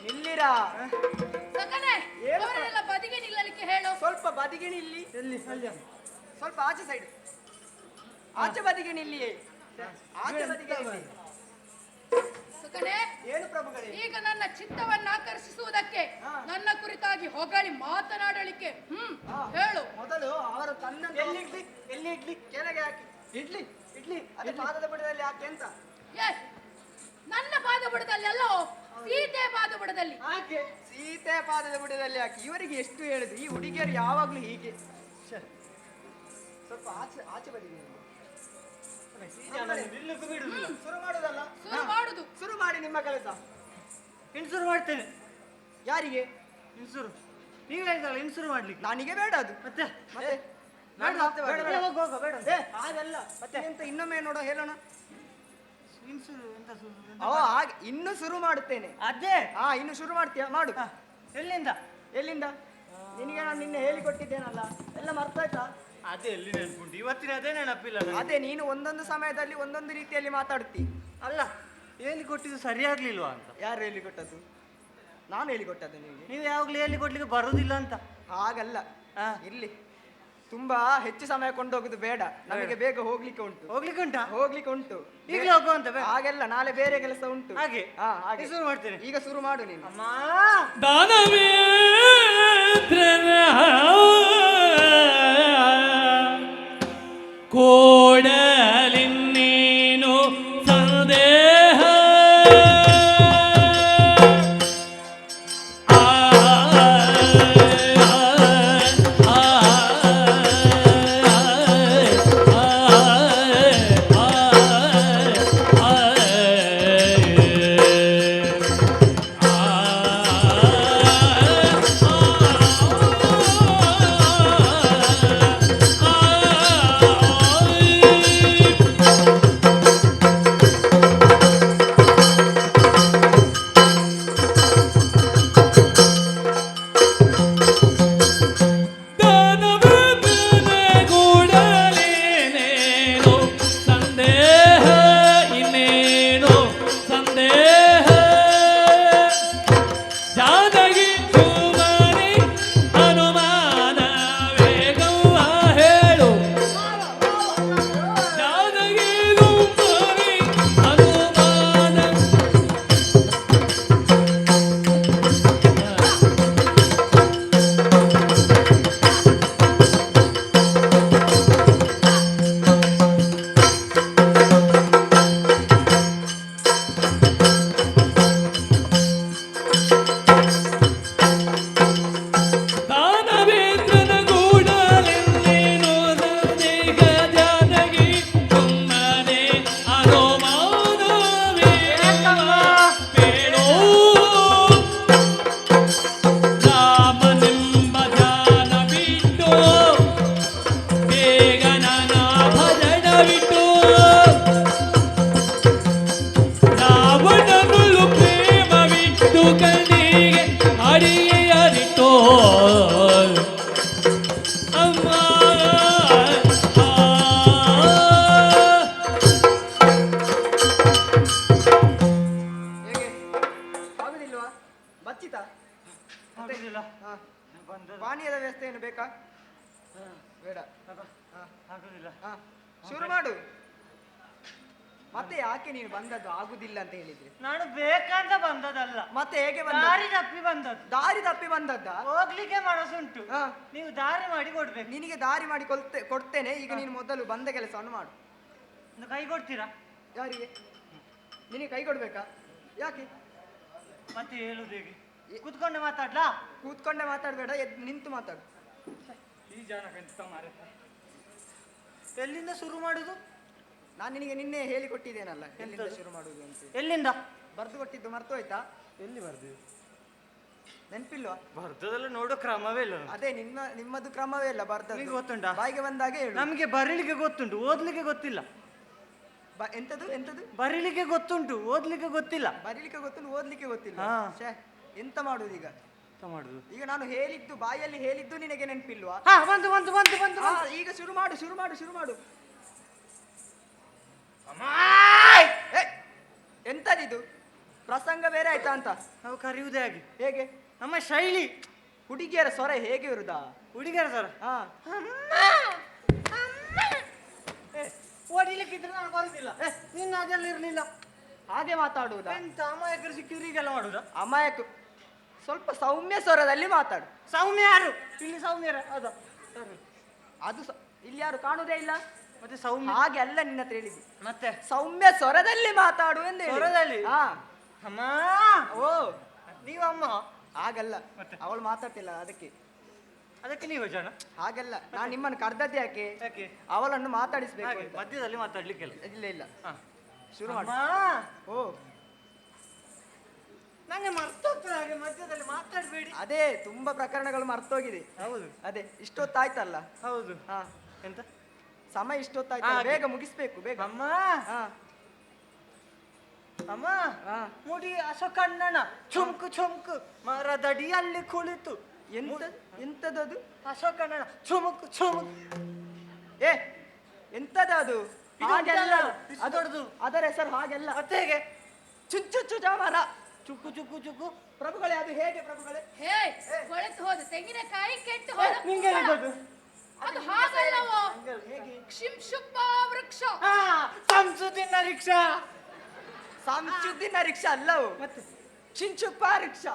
ನಿಲ್ಲಿರಾ. ಸಕನೆ, ಅವರೆಲ್ಲ ಬದಿಗೆ ನಿಲ್ಲಲಿಕ್ಕೆ ಹೇಳು. ಸ್ವಲ್ಪ ಬದಿಗೆ ನಿಲ್ಲಿ. ಸ್ವಲ್ಪ ಆಚೆ ಸೈಡ್, ಆಚೆ ಬದಿಗೆ ನಿಲ್ಲಿಯೇ. ಆಚೆ ಬದಿಗೆ ನಿಲ್ಲಿ. ಸಕನೆ, ಏನು ಪ್ರಭುಗಳೇ? ಈಗ ನನ್ನ ಚಿತ್ತವನ್ನು ಆಕರ್ಷಿಸುವುದಕ್ಕೆ ನನ್ನ ಕುರಿತಾಗಿ ಹೊಗಳಿ ಮಾತನಾಡಲಿಕ್ಕೆ ಹೇಳು. ಮೊದಲು ಅವರು ತನ್ನ ಎಲ್ಲಿ ಇಡ್ಲಿ ಕೆಳಗೆ ಹಾಕಿ. ಇಡ್ಲಿ ಇಡ್ಲಿ ಅದೇ ಪಾದದ ಬುಡದಲ್ಲಿ ಹಾಕಿ ಅಂತ. ನನ್ನ ಪಾದ ಬುಡದಲ್ಲಿ ಅಲ್ಲೋ, ಸೀತೆ ಪಾದ ಬುಡದಲ್ಲಿ. ಹಾಗೆ ಸೀತೆ ಪಾದದ ಬುಡದಲ್ಲಿ ಹಾಕಿ. ಇವರಿಗೆ ಎಷ್ಟು ಹೇಳುದು, ಈ ಹುಡುಗಿಯರು ಯಾವಾಗ್ಲೂ ಹೀಗೆ. ಸ್ವಲ್ಪ ಆಚೆ ಆಚೆ ಬದಿಗೆ ನಿಲ್ಲಿ. ಶುರು ಮಾಡುದಲ್ಲ? ಶುರು ಮಾಡುದು. ಶುರು ಮಾಡಿ ನಿಮ್ಮ ಕೆಲಸ. ಇನ್ಸೂರು ಮಾಡ್ತೇನೆ. ಯಾರಿಗೆ ಇನ್ಸೂರು ನೀವು ಹೇಳಿದಲ್ಲ, ಇನ್ಸೂರು ಮಾಡ್ಲಿಕ್ಕೆ. ನನಗೆ ಬೇಡ ಅದು. ಮತ್ತೆ ಮತ್ತೆ ಹಾಗಲ್ಲ. ಮತ್ತೆ ಎಂತ ಇನ್ನೊಮ್ಮೆ ನೋಡೋ ಹೇಳೋಣ. ಇನ್ಸೂರು ಎಂತ ಹಾಗೆ ಇನ್ನು ಶುರು ಮಾಡುತ್ತೇನೆ. ಅದೇ ಇನ್ನು ಶುರು ಮಾಡ್ತೀಯ, ಮಾಡು. ಎಲ್ಲಿಂದ ಎಲ್ಲಿಂದ? ನಿನಗೆ ನಾನು ನಿನ್ನೆ ಹೇಳಿಕೊಟ್ಟಿದ್ದೇನಲ್ಲ, ಎಲ್ಲ ಮರ್ತಾಯ್ತಾ? ಅದೇ ಎಲ್ಲಿ ನೆನಪುಂಟು, ಇವತ್ತಿನ ಅದೇ ನೆನಪಿಲ್ಲ ನನಗೆ. ಅದೇ ನೀನು ಒಂದೊಂದು ಸಮಯದಲ್ಲಿ ಒಂದೊಂದು ರೀತಿಯಲ್ಲಿ ಮಾತಾಡ್ತಿ. ಅಲ್ಲ ಹೇಳಿಕೊಟ್ಟಿದ್ದು ಸರಿಯಾಗ್ಲಿಲ್ವಾ ಅಂತ. ಯಾರು ಹೇಳಿಕೊಟ್ಟದ್ದು? ನಾನು ಹೇಳಿಕೊಟ್ಟದ್ದು ನಿಮಗೆ. ನೀವು ಯಾವಾಗ್ಲೂ ಹೇಳಿ ಕೊಡ್ಲಿಕ್ಕೆ ಬರುದಿಲ್ಲ ಅಂತ. ಹಾಗಲ್ಲ, ಆ. ಇರ್ಲಿ. ತುಂಬಾ ಹೆಚ್ಚು ಸಮಯ ಕೊಂಡೋಗುದು ಬೇಡ, ನಮಗೆ ಬೇಗ ಹೋಗ್ಲಿಕ್ಕೆ ಉಂಟು. ಹೋಗ್ಲಿಕ್ಕೆ ಉಂಟಾ? ಹೋಗ್ಲಿಕ್ಕೆ ಉಂಟು. ಈಗಲೇ ಹೋಗುವಂತ ಬೇಡ? ಹಾಗೆಲ್ಲ, ನಾಳೆ ಬೇರೆ ಕೆಲಸ ಉಂಟು. ಹಾಗೆ? ಹಾ, ಹಾಗೆ. ಶುರು ಮಾಡ್ತೇನೆ. ಈಗ ಶುರು ಮಾಡು ನೀನು. ಅಮ್ಮ ದಾನವೇಂದ್ರನ ಕೋಡಲಿನ್ನೇನು ಸಂದೇಹ ಹೇಗೆ ಆಗುದಿಲ್ವಾ? ಬಚ್ಚಿತಾ? ಆಗುದಿಲ್ಲ. ಹಾ. ಬಂದದ್ದು. ಪಾನೀಯದ ವ್ಯವಸ್ಥೆ ಏನು ಬೇಕಾ? ಬೇಡ. ಹಾ. ಆಗುದಿಲ್ಲ. ಹಾ. ಶುರು ಮಾಡು. ಮತ್ತೆ ಯಾಕೆ ನೀನು ಬಂದದ್ದು ಆಗುದಿಲ್ಲ ಅಂತ ಹೇಳಿದ್ರೆ? ನಾನು ಬೇಕಂತ ಬಂದದಲ್ಲ, ಮತ್ತೆ ಹೇಗೆ ಬಂದ? ದಾರಿ ತಪ್ಪಿ ಬಂದದ್ದು. ದಾರಿ ತಪ್ಪಿ ಬಂದದ್ದ? ಹೋಗ್ಲಿಕ್ಕೆ ಮನಸ್ಸುಂಟು, ಹಾ. ನೀವು ದಾರಿ ಮಾಡಿ ಕೊಡ್ಬೇಕು. ನಿನಗೆ ದಾರಿ ಮಾಡಿ ಕೊಡ್ತೇನೆ. ಈಗ ನೀನು ಮೊದಲು ಬಂದ ಕೆಲಸವನ್ನು ಮಾಡು. ಒಂದು ಕೈ ಕೊಡ್ತೀರಾ? ಯಾರಿಗೆ? ನಿನಗೆ ಕೈ ಕೊಡ್ಬೇಕಾ? ಯಾಕೆ? ಮತ್ತೆ ಹೇಳುದು ಹೇಗೆ? ಕೂತ್ಕೊಂಡೆ ಮಾತಾಡ್ಲಾ? ಕೂತ್ಕೊಂಡೆ ಮಾತಾಡ್ಬೇಡ, ಎದ್ದು ನಿಂತು ಮಾತಾಡು. ಈ ಜನ ಎಂತ ಮಾರೆ. ಎಲ್ಲಿಂದ ಶುರು ಮಾಡುದು? ನಾನು ನಿನಗೆ ನಿನ್ನೆ ಹೇಳಿಕೊಟ್ಟಿದ್ದೇನಲ್ಲ ಎಲ್ಲಿಂದ ಶುರು ಮಾಡುದು ಅಂತ. ಎಲ್ಲಿಂದ ಬರ್ದು ಕೊಟ್ಟಿದ್ದು ಮರ್ತು ಹೋಯ್ತಾ? ಎಲ್ಲಿ ಬರ್ದು? ನೆನ್ಪಿಲ್ವಾ? ಬರ್ದದೆಲ್ಲ ನೋಡೋ ಕ್ರಮವೇ ಇಲ್ಲ. ಅದೇ ನಿಮ್ಮದು ಕ್ರಮವೇ ಇಲ್ಲ ನಿಮಗೆ ಬರ್ದದ್ದು. ಗೊತ್ತುಂಟಾ? ಬಾಯಿಗೆ ಬಂದಾಗೆ ಹೇಳು. ನಮಗೆ ಬರೀಲಿಕ್ಕೆ ಗೊತ್ತುಂಟು, ಓದ್ಲಿಕ್ಕೆ ಗೊತ್ತಿಲ್ಲ. ಎಂತದು ಎಂತದು? ಬರೀಲಿಕ್ಕೆ ಗೊತ್ತುಂಟು, ಓದ್ಲಿಕ್ಕೆ ಗೊತ್ತಿಲ್ಲ. ಬರೀಲಿಕ್ಕೆ ಗೊತ್ತು, ಓದ್ಲಿಕ್ಕೆ ಗೊತ್ತಿಲ್ಲ. ಹಾ. ಛೇ, ಎಂತ ಮಾಡುದು ಈಗ? ಎಂತ ಮಾಡುದು? ಈಗ ನಾನು ಹೇಳಿದ್ದು, ಬಾಯಲ್ಲಿ ಹೇಳಿದ್ದು ನಿನಗೆ ನೆನ್ಪಿಲ್ವಾ? ಹಾ, ಬಂತು ಬಂತು ಬಂತು ಬಂತು. ಹಾ, ಈಗ ಶುರು ಮಾಡು ಶುರು ಮಾಡು ಶುರು ಮಾಡು. ಏ, ಎಂತದಿದು? ಪ್ರಸಂಗ ಬೇರೆ ಆಯ್ತಾ ಅಂತ? ನಾವು ಕರೆಯುವುದೇ ಹಾಗೆ. ಹೇಗೆ? ನಮ್ಮ ಶೈಲಿ. ಹುಡುಗಿಯರ ಸ್ವರ ಹೇಗೆ ಇರುದಾ? ಹುಡುಗಿಯರ ಸರ ಹಾ. ಓಡಿಲಿಕ್ಕಿದ್ರೆ ನಾನು ಬರುದಿಲ್ಲ. ನಿನ್ನ ಅದೆಲ್ಲ ಇರ್ಲಿಲ್ಲ. ಹಾಗೆ ಮಾತಾಡುವುದಾ? ಎಂತ ಅಮಾಯಕರು ಸಿಕ್ಕಿದ್ರೆ ಈಗೆಲ್ಲ ಮಾಡುದ? ಅಮಾಯಕ. ಸ್ವಲ್ಪ ಸೌಮ್ಯ ಸ್ವರದಲ್ಲಿ ಮಾತಾಡು. ಸೌಮ್ಯ ಯಾರು? ಇಲ್ಲಿ ಸೌಮ್ಯರ ಅದ ಅದು ಇಲ್ಲಿ ಯಾರು ಕಾಣುವುದೇ ಇಲ್ಲ. ಮತ್ತೆ ಸೌಮ್ಯ ಹಾಗೆ ಅಲ್ಲ ನಿನ್ನ ಹತ್ರ ಹೇಳಿದ್ದು. ಮತ್ತೆ ಸೌಮ್ಯ ಸ್ವರದಲ್ಲಿ ಮಾತಾಡು ಎಂದು ಹೇಳಿ. ಸ್ವರದಲ್ಲಿ? ಹಾ. ಅಮ್ಮ. ಓ, ನೀವು ಅಮ್ಮ? ಹಾಗಲ್ಲ, ಮತ್ತೆ? ಅವಳು ಮಾತಾಡ್ತಿಲ್ಲ ಅದಕ್ಕೆ. ಅದಕ್ಕೆ ನೀವು ಜನ ಹಾಗಲ್ಲ, ನಾನು ನಿಮ್ಮನ್ನು ಕರ್ದದ್ದು ಯಾಕೆ? ಯಾಕೆ? ಅವಳನ್ನು ಮಾತಾಡಿಸ್ಬೇಕು ಹಾಗೆ ಅಂತ. ಮಧ್ಯದಲ್ಲಿ ಮಾತಾಡ್ಲಿಕ್ಕೆಲ್ಲ. ಇಲ್ಲ ಇಲ್ಲ, ಹಾ. ಶುರು ಮಾಡು. ಅಮ್ಮ. ಓ, ನಂಗೆ ಮರ್ತೋಗ್ತದೆ ಹಾಗೆ ಮಧ್ಯದಲ್ಲಿ ಮಾತಾಡಬೇಡಿ. ಅದೇ ತುಂಬಾ ಪ್ರಕರಣಗಳು ಮರ್ತೋಗಿದೆ. ಹೌದು ಅದೇ ಇಷ್ಟೊತ್ತಾಯ್ತಲ್ಲ. ಹೌದು. ಹಾ, ಎಂತ ಸಮಯ ಇಷ್ಟೊತ್ತಾಯ್ತು, ಹಾಗೆ. ಬೇಗ ಮುಗಿಸ್ಬೇಕು ಬೇಗ. ಅಮ್ಮ. ಹಾ. ಅಮ್ಮ. ಹಾ. ಮುಡಿ ಅಶೋಕಣ್ಣನ ಚುಮ್ಕು ಚುಮ್ಕು ಮರದಡಿಯಲ್ಲಿ ಕುಳಿತು. ಎಂತ ಎಂತದದು? ಅಶೋಕಣ್ಣನ ಚುಮುಕು ಚುಮುಕು. ಏ, ಎಂತದ ಅದು? ಇದು ಹಾಗೆಲ್ಲ ಉಂಟಲ್ಲ, ಇದು ದೊಡ್ಡದು. ಅದರ ಹೆಸರು ಹಾಗೆಲ್ಲ. ಮತ್ತೆ ಹೇಗೆ? ಚುಂಚುಚ್ಚು ಜಾಮರ. ಚುಕ್ಕು ಚುಕ್ಕು ಚುಕ್ಕು. ಪ್ರಭುಗಳೇ ಅದು ಹೇಗೆ ಪ್ರಭುಗಳೇ? ಹೇ ಕೊಳೆತು ಹೋದ ತೆಂಗಿನಕಾಯಿ ಕೆಟ್ಟು ಹೋದ ನಿಂಗೆ ಕುಂಬಳ. ಗೊತ್ತು? ಅದು ಹಾಗಲ್ಲವೋ ಹೇಗೆ? ಕ್ಷಿಂಶುಪ ವೃಕ್ಷ. ಹಾ, ಸಂಸುದಿನ ರಿಕ್ಷಾ. ಸಂಶುದ್ಧಿನ ರಿಕ್ಷಾ ಅಲ್ಲವು, ಮತ್ತೆ ಚಿಂಚುಪ್ಪ ರಿಕ್ಷಾ.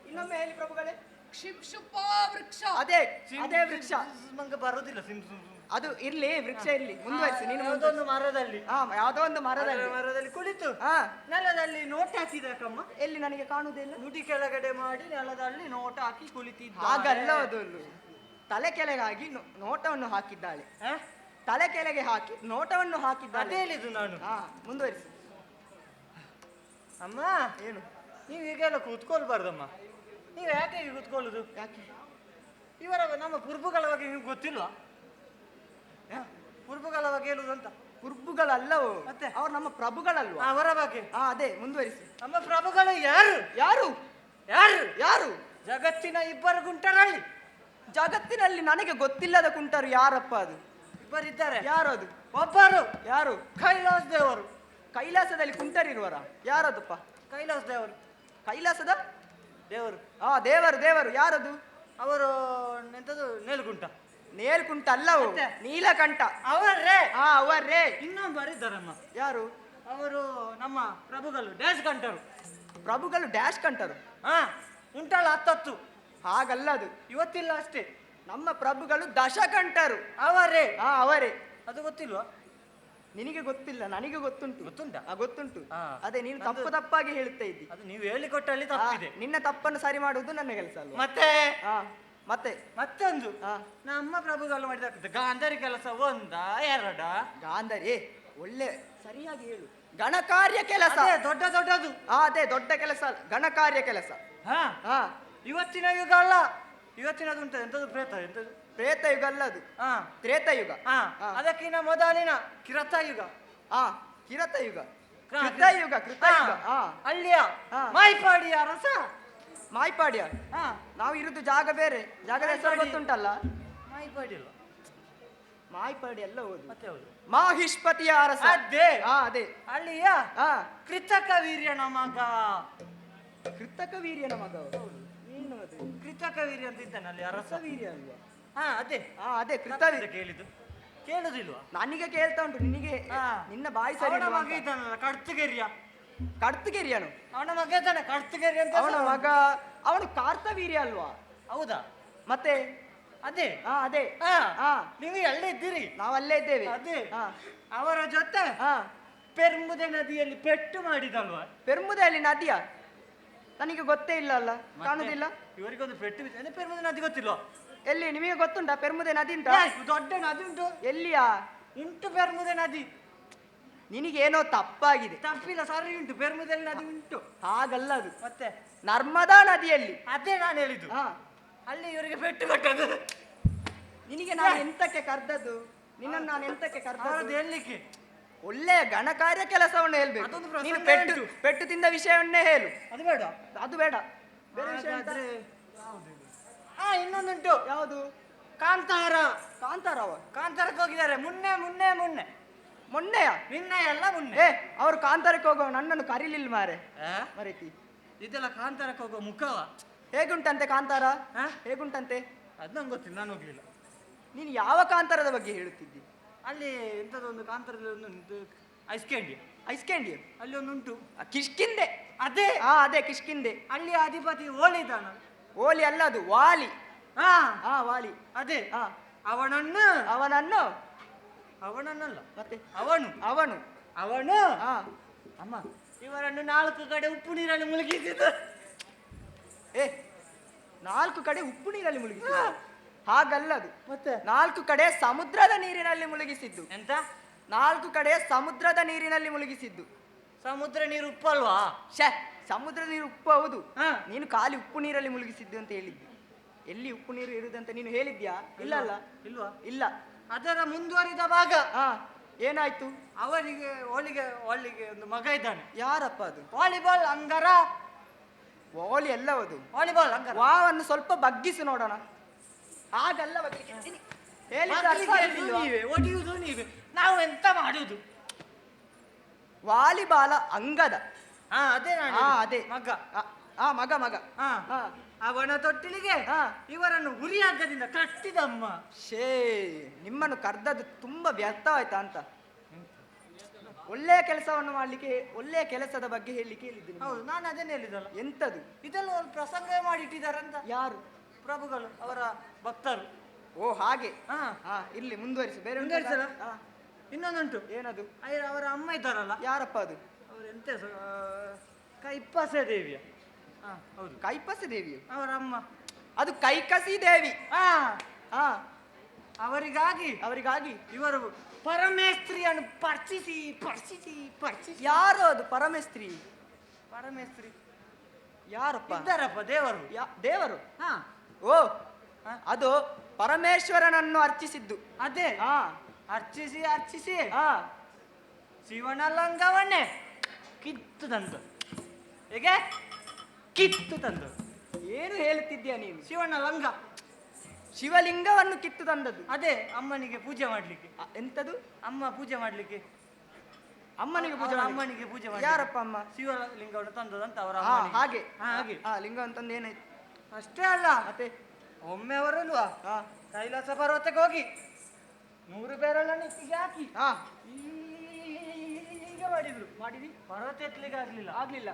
ಇನ್ನೊಮ್ಮೆ ಹೇಳಿ ಪ್ರಭುಗಳೇ. ಕ್ಷಿಂಶುಪ ವೃಕ್ಷ. ಅದೇ ಅದೇ ವೃಕ್ಷ. ನಂಗೆ ಬರೋದಿಲ್ಲ ಸಿಮ್ ಸಿಮ್ ಸಿಮ್. ಅದು ಇರ್ಲಿ, ವೃಕ್ಷ ಇರ್ಲಿ, ಮುಂದುವರಿಸಿ ನೀನು. ಯಾವುದೊಂದು ಮರದಲ್ಲಿ ಯಾವ್ದೋ ಒಂದು ಮರದಲ್ಲಿ. ಮರದಲ್ಲಿ ಕುಳಿತು ಹಾ, ನೆಲದಲ್ಲಿ ನೋಟ್ ಹಾಕಿದಕಮ್ಮ. ಎಲ್ಲಿ ನನಗೆ ಕಾಣುವುದಿಲ್ಲ. ಮುಡಿ ಕೆಳಗಡೆ ಮಾಡಿ ನೆಲದಲ್ಲಿ ನೋಟ್ ಹಾಕಿ ಕುಳಿತಿದ್ದ. ಹಾಗಲ್ಲ ಅದು, ತಲೆ ಕೆಳಗಾಗಿ ನೋಟವನ್ನು ಹಾಕಿದ್ದಾಳೆ. ತಲೆ ಕೆಳಗೆ ಹಾಕಿ ನೋಟವನ್ನು ಹಾಕಿದ್ದಾಳೆ. ಅದೇ ಹೇಳಿದ್ದು ನಾನು. ಹಾ, ಮುಂದುವರಿಸಿ. ಅಮ್ಮ, ಏನು? ನೀವು ಈಗೆಲ್ಲ ಕೂತ್ಕೊಳ್ಬಾರ್ದಮ್ಮ. ನೀವು ಯಾಕೆ ಈಗ ಕೂತ್ಕೊಳ್ಳುದು? ಯಾಕೆ? ಇವರ ನಮ್ಮ ಪುರ್ಬುಗಳ ಬಗ್ಗೆ ನಿಮ್ಗೆ ಗೊತ್ತಿಲ್ವಾ? ಪುರ್ಬುಗಳ ಬಗ್ಗೆ ಹೇಳುದು ಅಂತ. ಕುರ್ಬುಗಳಲ್ಲವು, ಮತ್ತೆ? ಅವ್ರು ನಮ್ಮ ಪ್ರಭುಗಳಲ್ವಾ? ಅವರ ಬಗ್ಗೆ. ಹಾ, ಅದೇ ಮುಂದುವರಿಸಿ. ನಮ್ಮ ಪ್ರಭುಗಳು ಯಾರು? ಯಾರು ಯಾರು? ಯಾರು? ಜಗತ್ತಿನ ಇಬ್ಬರು ಗುಂಟರಲ್ಲಿ ಜಗತ್ತಿನಲ್ಲಿ ನನಗೆ ಗೊತ್ತಿಲ್ಲದ ಕುಂಟರು ಯಾರಪ್ಪ? ಅದು ಇಬ್ಬರಿದ್ದಾರೆ. ಯಾರು ಅದು? ಒಬ್ಬರು ಯಾರು? ಕೈಲಾಸ್ ದೇವರು. ಕೈಲಾಸದಲ್ಲಿ ಕುಂಟರಿರುವರ? ಯಾರದಪ್ಪ? ಕೈಲಾಸ್ ದೇವರು. ಕೈಲಾಸದ ದೇವರು. ದೇವರು. ದೇವರು ಯಾರದು? ಅವರು ಎಂತದು ನೇಲ್ಗುಂಟ. ನೇಲ್ಕುಂಟ ಅಲ್ಲವು, ಮತ್ತೆ? ನೀಲಕಂಠ. ಅವರೇ. ಅವರೇ. ಇನ್ನೊಬ್ಬರಿದ್ದಾರಮ್ಮ. ಯಾರು? ಅವರು ನಮ್ಮ ಪ್ರಭುಗಳು ಡ್ಯಾಶ್ ಕಂಠರು. ಪ್ರಭುಗಳು ಡ್ಯಾಶ್ ಕಂಠರು? ಹಾ, ಉಂಟಲ್ಲ 10. ಹಾಗಲ್ಲ ಅದು, ಇವತ್ತಿಲ್ಲ ಅಷ್ಟೇ. ನಮ್ಮ ಪ್ರಭುಗಳು ದಶಕಂಠರು. ಅವರೇ. ಅವರೇ. ಅದು ಗೊತ್ತಿಲ್ವಾ? ನಿನಗೆ ಗೊತ್ತಿಲ್ಲ, ನನಗೆ ಗೊತ್ತುಂಟು. ಗೊತ್ತುಂಟಾ? ಗೊತ್ತುಂಟು. ಹಾ. ಅದೇ ನೀನು ನಂದು- ತಪ್ಪಾಗಿ ಹೇಳುತ್ತಾ ಇದ್ದಿ. ಅದು ನೀವು ಹೇಳಿಕೊಟ್ಟಲ್ಲಿ ತಪ್ಪಿದೆ. ನಿನ್ನ ತಪ್ಪನ್ನು ಸರಿ ಮಾಡುವುದು ನನ್ನ ಕೆಲಸ ಅಲ್ವಾ? ಮತ್ತೆ ಮತ್ತೆ ಮತ್ತೊಂದು ಹಾ. ನಮ್ಮ ಪ್ರಭುಗಳು ಮಾಡಿದ ಗಾಂಧಾರಿ ಕೆಲಸ 1 2. ಗಾಂಧಾರಿ ಒಳ್ಳೆ ಸರಿಯಾಗಿ ಹೇಳು. ಗಣಕಾರ್ಯ ಕೆಲಸ. ಅದೇ ದೊಡ್ಡದು. ಅದೇ ದೊಡ್ಡ ಕೆಲಸ, ಗಣಕಾರ್ಯ ಕೆಲಸ. ಹಾ, ಹಾ, ಇವತ್ತಿನ ಯುಗ ಅಲ್ಲ. ಇವತ್ತಿನದು ಉಂಟು ಎಂತದು ಪ್ರೇತ ಎಂತದು. ಪ್ರೇತಯುಗ ಅಲ್ಲ ಅದು, ಹಾ, ತ್ರೇತಯುಗ. ಹಾ, ಹಾ. ಅದಕ್ಕಿಂತ ಮೊದಲಿನ ಕಿರತಯುಗ. ಕಿರತಯುಗ. ಹಾ. ಕೃತಯುಗ. ಅಲ್ಲಿಯ ಹಾ. ಮಾಯ್ಪಾಡಿಯ ರಸ. ಮಾಯ್ಪಾಡ್ಯ. ಹಾ, ನಾವು ಇರುದು ಜಾಗ ಬೇರೆ, ಜಾಗದ ಹೆಸರು ಮಾಯ್ಪಾಡಿ. ಗೊತ್ತುಂಟಲ್ಲ? ಮಾಯ್ಪಾಡಿ ಅಲ್ಲ, ಮಾಯ್ಪಾಡಿ ಎಲ್ಲ ಓದು. ಮತ್ತೆ ಹೌದು. ಮಾಹಿಷ್ಪತಿಯ ಅರಸ. ಅದೇ. ಅದೇ. ಅಲ್ಲಿಯ ಹಾ, ಕೃತಕ ವೀರ್ಯನ ಮಗ. ಕೃತಕ ವೀರ್ಯನ ಮಗ ಅವರು. ಏನು ಅದು? ಕೃತಕ ವೀರ್ಯ ಅಂತ ಇದ್ದಾನೆ ಅಲ್ಲಿ ಅರಸ. ವೀರ್ಯ ಅಲ್ವಾ? ಹಾ, ಅದೇ. ಅದೇ ಕೃತ ಕೃತ ಕೇಳಿದ್ದು ಕೇಳುದಿಲ್ವಾ? ನನಗೆ ಕೇಳ್ತಾ ಉಂಟು, ನಿನಗೆ ಹಾ. ನಿನ್ನ ಬಾಯಿ ಸರಿ ಅವನ ಇಲ್ವಾ ಮಗ ಅಂತ. ಇದ್ದಾನಲ್ಲ ಕಡ್ತಗೆರಿಯ. ಕರ್ತಗಿರಿಯನು ಅವನ ಮಗ ಇದ್ದಾನೆ ಕಡ್ತಗೆರಿ ಅಂತ. ಅವನ ಮಗ. ಅವನು ಕಾರ್ತವೀರ್ಯ ಅಲ್ವಾ? ಹೌದಾ? ಮತ್ತೆ ಅದೇ. ಅದೇ. ಹಾ, ನೀವು ಎಲ್ಲೇ ಇದ್ದೀರಿ. ನಾವು ಅಲ್ಲೇ ಇದ್ದೇವೆ. ಅದೇ. ಹಾ, ಅವರ ಜೊತೆ ಹಾ. ಪೆರ್ಮುದೆ ನದಿಯಲ್ಲಿ ಪೆಟ್ಟು ಮಾಡಿದಲ್ವಾ? ಪೆರ್ಮುದೆಯಲ್ಲಿ ನದಿಯ? ನನಗೆ ಗೊತ್ತೇ ಇಲ್ಲ ಅಲ್ಲ, ಕಾಣುದಿಲ್ಲ. ಇವರಿಗೊಂದು ಪೆಟ್ಟು ಬಿದ್ದ. ಪೆರ್ಮುದೆ ನದಿ ಗೊತ್ತಿಲ್ವಾ? ಎಲ್ಲಿ? ನಿಮಗೆ ಗೊತ್ತುಂಟಾ ಪೆರ್ಮುದೆ ನದಿ ಅಂತ? ದೊಡ್ಡ ನದಿ ಉಂಟು. ಎಲ್ಲಿಯಾ? ಉಂಟು ಪೆರ್ಮುದೆ ನದಿ. ನಿನಗೇನೋ ತಪ್ಪಾಗಿದೆ. ತಪ್ಪಿಲ್ಲ, ಸರಿ ಉಂಟು. ಪೆರ್ಮುದಲ್ಲಿ ನದಿ ಉಂಟು. ಹಾಗಲ್ಲ ಅದು, ಮತ್ತೆ ನರ್ಮದಾ ನದಿಯಲ್ಲಿ. ಅದೇ ನಾನು ಹೇಳಿದ್ದು. ಹಾ, ಅಲ್ಲಿ ಇವರಿಗೆ ಪೆಟ್ಟು ಕೊಟ್ಟದ್ದು. ನಿನಗೆ ನಾನು ಎಂತಕ್ಕೆ ಕರ್ದದ್ದು? ನಿನ್ನನ್ನು ನಾನು ಎಂತಕ್ಕೆ ಅವರದ್ದು ಕರ್ದದ್ದು? ಹೇಳಲಿಕ್ಕೆ ಒಳ್ಳೆಯ ಘನಕಾರ್ಯ ಕೆಲಸವನ್ನು ಹೇಳ್ಬೇಕು. ಅದೊಂದು ಪ್ರಸಂಗ ನೀನು ಪೆಟ್ಟು ಉಂಟು. ಪೆಟ್ಟು ತಿಂದ ವಿಷಯವನ್ನೇ ಹೇಳು. ಅದು ಬೇಡ. ಅದು ಬೇಡ, ಬೇರೆ ವಿಷಯ ಎಂತ? ಹಾಗಾದ್ರೆ ಇನ್ನೊಂದುಂಟು. ಯಾವುದು? ಕಾಂತಾರ. ಕಾಂತಾರವ? ಕಾಂತಾರಕ್ಕೆ ಹೋಗಿದ್ದಾರೆ ಮೊನ್ನೆ. ಮೊನ್ನೆಯ? ನಿನ್ನೆ ಎಲ್ಲ ಮೊನ್ನೆ. ಅವರು ಕಾಂತಾರಕ್ಕೆ ಹೋಗುವ, ನನ್ನನ್ನು ಕರೀಲಿಲ್ಲ ಮಾರೆ. ಮರೀತಿ. ಇದೆಲ್ಲ ಕಾಂತಾರಕ್ಕೆ ಹೋಗುವ ಮುಖವ. ಹೇಗುಂಟಂತೆ ಕಾಂತಾರ? ಆ? ಹೇಗುಂಟಂತೆ? ಅದು ನಂಗೆ ಗೊತ್ತಿಲ್ಲ, ನಾನು ಹೋಗ್ಲಿಲ್ಲ. ನೀನು ಯಾವ ಕಾಂತಾರದ ಬಗ್ಗೆ ಹೇಳುತ್ತಿದ್ದಿ? ಅಲ್ಲಿ ಎಂಥದೊಂದು ಕಾಂತಾರದಲ್ಲಿ ಒಂದು ಐಸ್ ಕ್ಯಾಂಡಿ. Ice candy? ಅಲ್ಲಿ ಒಂದುಂಟು. ಕಿಷ್ಕಿಂದೆ. ಅದೇ. ಅದೇ ಕಿಷ್ಕಿಂದೆ. ಅಲ್ಲಿ ಅಧಿಪತಿ ಓಲಿದಾನ. ಓಲಿ ಅಲ್ಲ, ಅದು ವಾಲಿ. ಹಾ, ವಾಲಿ. ಅದೇ. ಹಾ, ಅವನನ್ನು ಅವನನ್ನಲ್ಲ ಮತ್ತೆ ಅವನು ಅವನು ಅಮ್ಮ ಇವರನ್ನು 4 ಕಡೆ ಉಪ್ಪು ನೀರಲ್ಲಿ ಮುಳುಗಿಸಿದ್ದು. 4 ಕಡೆ ಉಪ್ಪು ನೀರಲ್ಲಿ ಮುಳುಗಿಸಿದ್ದು? ಹಾಗಲ್ಲದು, ಮತ್ತೆ 4 ಕಡೆ ಸಮುದ್ರದ ನೀರಿನಲ್ಲಿ ಮುಳುಗಿಸಿದ್ದು. ಎಂತ? 4 ಕಡೆ ಸಮುದ್ರದ ನೀರಿನಲ್ಲಿ ಮುಳುಗಿಸಿದ್ದು. ಸಮುದ್ರ ನೀರು ಉಪ್ಪಲ್ವಾ? ಸಮುದ್ರ ನೀರು ಉಪ್ಪು ಹೌದು. ಹಾ. ನೀನು ಖಾಲಿ ಉಪ್ಪು ನೀರಲ್ಲಿ ಮುಳುಗಿಸಿದ್ದು ಅಂತ ಹೇಳಿದ್ದು. ಎಲ್ಲಿ ಉಪ್ಪು ನೀರು ಇರುದಂತ ನೀನು ಹೇಳಿದ್ಯಾ? ಇಲ್ಲ ಅಲ್ಲ? ಇಲ್ವಾ? ಇಲ್ಲ. ಅದರ ಮುಂದುವರಿದ ಭಾಗ. ಏನಾಯ್ತು? ಅವರಿಗೆ ಒಳ್ಳಿಗೆ ಒಂದು ಮಗ ಇದ್ದಾನೆ. ಯಾರಪ್ಪ ಅದು? ವಾಲಿಬಾಲ್ ಅಂಗರ. ವಾಲಿ ಅಲ್ಲ ಅದು, ವಾಲಿಬಾಲ್ ಅಂಗರ. ವಾವನ್ನು ಸ್ವಲ್ಪ ಬಗ್ಗಿಸಿ ನೋಡೋಣ. ಹಾಗಲ್ಲ ಒಡೆಯುವುದು ನೀವೇ, ನಾವು ಎಂತ ಮಾಡುದು? ವಾಲಿಬಾಲ ಅಂಗದ. ಹಾ ಅದೇ ನಾನು ಹಾ ಹೇಳಿದ್ದು. ಅದೇ ಮಗ. ಆ ಮಗ ಮಗ ಹಾ ಹಾ ಅವನ ತೊಟ್ಟಿಲಿಗೆ ಹಾ. ಇವರನ್ನು ಉರಿಯಾಗದಿಂದ ಕಟ್ಟಿದಮ್ಮ. ಶೇ ನಿಮ್ಮನ್ನು ಕರ್ದದ್ದು ತುಂಬಾ ವ್ಯರ್ಥವಾಯ್ತಾ ಅಂತ. ಒಳ್ಳೆಯ ಕೆಲಸವನ್ನು ಮಾಡ್ಲಿಕ್ಕೆ, ಒಳ್ಳೆಯ ಕೆಲಸದ ಬಗ್ಗೆ ಹೇಳಲಿಕ್ಕೆ ಹೇಳಿದ್ದೀನಿ. ಹೌದು ನಾನು ಅದನ್ನೇ ಹೇಳಿದಲ್ಲ. ಎಂತದು? ಇದೆಲ್ಲ ಒಂದು ಪ್ರಸಂಗ ಮಾಡಿಟ್ಟಿದ್ದಾರಂತ ಯಾರು? ಪ್ರಭುಗಳು ಅವರ ಭಕ್ತರು. ಓ ಹಾಗೆ. ಹಾ ಹಾ ಇರ್ಲಿ ಮುಂದುವರಿಸು. ಬೇರೆ ಮುಂದುವರಿಸಲಾ? ಹಾ, ಇನ್ನೊಂದುಂಟು. ಏನದು? ಅವರ ಅಮ್ಮ ಇದ್ದಾರಲ್ಲ, ಯಾರಪ್ಪ ಅದು? ಅವರು ಎಂತ ಕೈಪಾಸೆ ದೇವಿಯ. ಹಾ ಹೌದು, ಕೈಪಸಿ ದೇವಿ. ಅವರ ಅಮ್ಮ. ಅದು ಕೈಕಸಿ ದೇವಿ. ಹಾ ಹಾ ಅವರಿಗಾಗಿ ಅವರಿಗಾಗಿ ಇವರು ಪರಮೇಸ್ತ್ರಿಯನ್ನು ಪರ್ಚಿಸಿ ಯಾರು ಅದು ಪರಮೇಸ್ತ್ರಿ? ಪರಮೇಸ್ತ್ರಿ ಯಾರಪ್ಪ? ಇದ್ದಾರಪ್ಪ ದೇವರು. ದೇವರು? ಹಾ ಓ ಅದು ಪರಮೇಶ್ವರನನ್ನು ಅರ್ಚಿಸಿದ್ದು. ಅದೇ ಹಾ ಅರ್ಚಿಸಿ ಹಾ ಶಿವನ ಲಂಗವನ್ನೇ ಕಿತ್ತು ತಂದು. ಹೇಗೆ ಕಿತ್ತು ತಂದು? ಏನು ಹೇಳುತ್ತಿದ್ಯಾ ನೀನು? ಶಿವನ ಲಂಗ, ಶಿವಲಿಂಗವನ್ನು ಕಿತ್ತು ತಂದದ್ದು. ಅದೇ ಅಮ್ಮನಿಗೆ ಪೂಜೆ ಮಾಡ್ಲಿಕ್ಕೆ. ಎಂತದು? ಅಮ್ಮ ಪೂಜೆ ಮಾಡ್ಲಿಕ್ಕೆ, ಅಮ್ಮನಿಗೆ ಪೂಜೆ ಅವರ ಮಾಡ್ಲಿಕ್ಕೆ? ಅಮ್ಮನಿಗೆ ಪೂಜೆ ಮಾಡಿ. ಯಾರಪ್ಪ ಅಮ್ಮ? ಶಿವಲಿಂಗವನ್ನು ತಂದದಂತ ಅವರ ಹಾ ಅಮ್ಮನಿಗೆ. ಹಾಗೆ. ಹಾಗೆ ಹಾ ಲಿಂಗವನ್ನು ತಂದು ಏನಾಯ್ತು? ಅಷ್ಟೇ ಅಲ್ಲ, ಮತ್ತೆ ಒಮ್ಮೆ ಅವರಲ್ವಾ ಹಾ ಕೈಲಾಸ ಪರ್ವತಕ್ಕೆ ಹೋಗಿ 100 ಬೇರಳನ್ನು ಇಟ್ಟಿಗೆ ಹಾಕಿ ಹಾ ಹೀಗೆ ಮಾಡಿದ್ರು. ಪರ್ವತ ಎತ್ತಲಿಕ್ಕೆ ಆಗ್ಲಿಲ್ಲ.